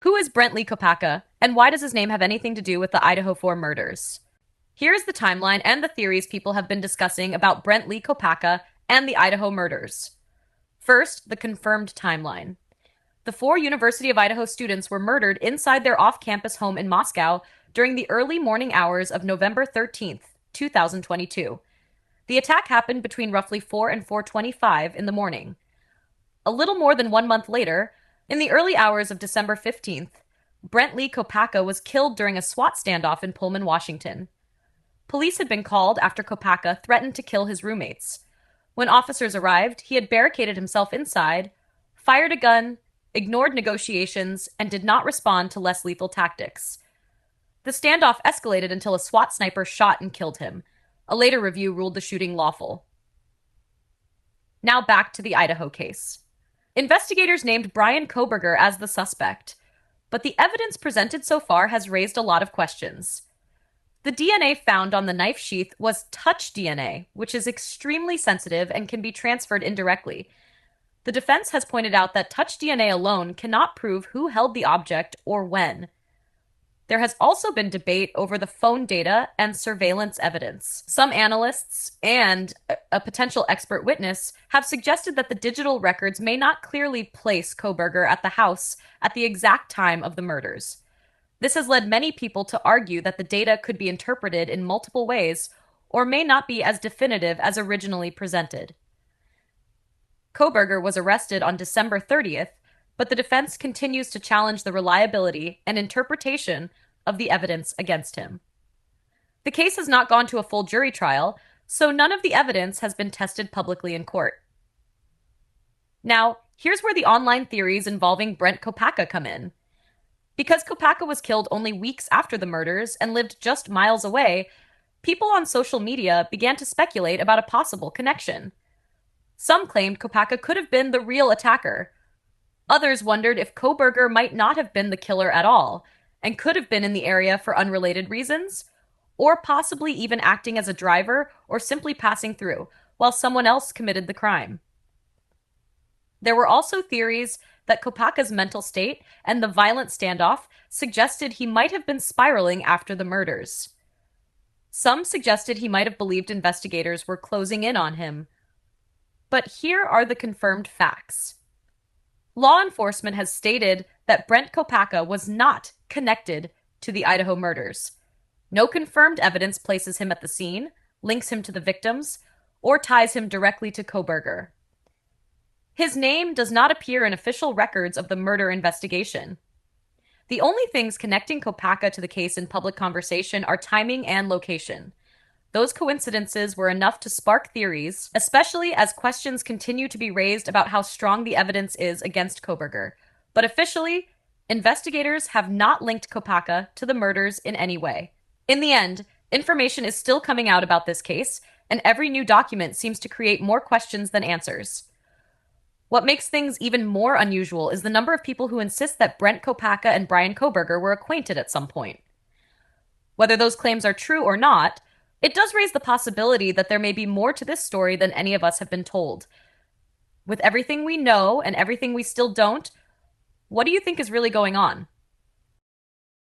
Who is Brent Kopaka, and why does his name have anything to do with the Idaho 4 murders? Here is the timeline and the theories people have been discussing about Brent Kopaka and the Idaho murders. First, the confirmed timeline. The 4 University of Idaho students were murdered inside their off-campus home in Moscow during the early morning hours of November 13th, 2022. The attack happened between roughly 4 and 4:25 in the morning. A little more than 1 month later, in the early hours of December 15th, Brent Kopaka was killed during a SWAT standoff in Pullman, Washington. Police had been called after Kopaka threatened to kill his roommates. When officers arrived, he had barricaded himself inside, fired a gun, ignored negotiations, and did not respond to less lethal tactics. The standoff escalated until a SWAT sniper shot and killed him. A later review ruled the shooting lawful. Now back to the Idaho case. Investigators named Bryan Kohbergers as the suspect, but the evidence presented so far has raised a lot of questions. The DNA found on the knife sheath was touch DNA, which is extremely sensitive and can be transferred indirectly. The defense has pointed out that touch DNA alone cannot prove who held the object or when. There has also been debate over the phone data and surveillance evidence. Some analysts and a potential expert witness have suggested that the digital records may not clearly place Kohberger at the house at the exact time of the murders. This has led many people to argue that the data could be interpreted in multiple ways or may not be as definitive as originally presented. Kohberger was arrested on December 30th, but the defense continues to challenge the reliability and interpretation of the evidence against him. The case has not gone to a full jury trial, so none of the evidence has been tested publicly in court. Now, here's where the online theories involving Brent Kopaka come in. Because Kopaka was killed only weeks after the murders and lived just miles away, people on social media began to speculate about a possible connection. Some claimed Kopaka could have been the real attacker. Others wondered if Kohberger might not have been the killer at all, and could have been in the area for unrelated reasons, or possibly even acting as a driver or simply passing through, while someone else committed the crime. There were also theories that Kopaka's mental state and the violent standoff suggested he might have been spiraling after the murders. Some suggested he might have believed investigators were closing in on him. But here are the confirmed facts. Law enforcement has stated that Brent Kopaka was not connected to the Idaho murders. No confirmed evidence places him at the scene, links him to the victims, or ties him directly to Kohberger. His name does not appear in official records of the murder investigation. The only things connecting Kopaka to the case in public conversation are timing and location. Those coincidences were enough to spark theories, especially as questions continue to be raised about how strong the evidence is against Kohberger. But officially, investigators have not linked Kopaka to the murders in any way. In the end, information is still coming out about this case, and every new document seems to create more questions than answers. What makes things even more unusual is the number of people who insist that Brent Kopaka and Bryan Kohberger were acquainted at some point. Whether those claims are true or not, it does raise the possibility that there may be more to this story than any of us have been told. With everything we know and everything we still don't, what do you think is really going on?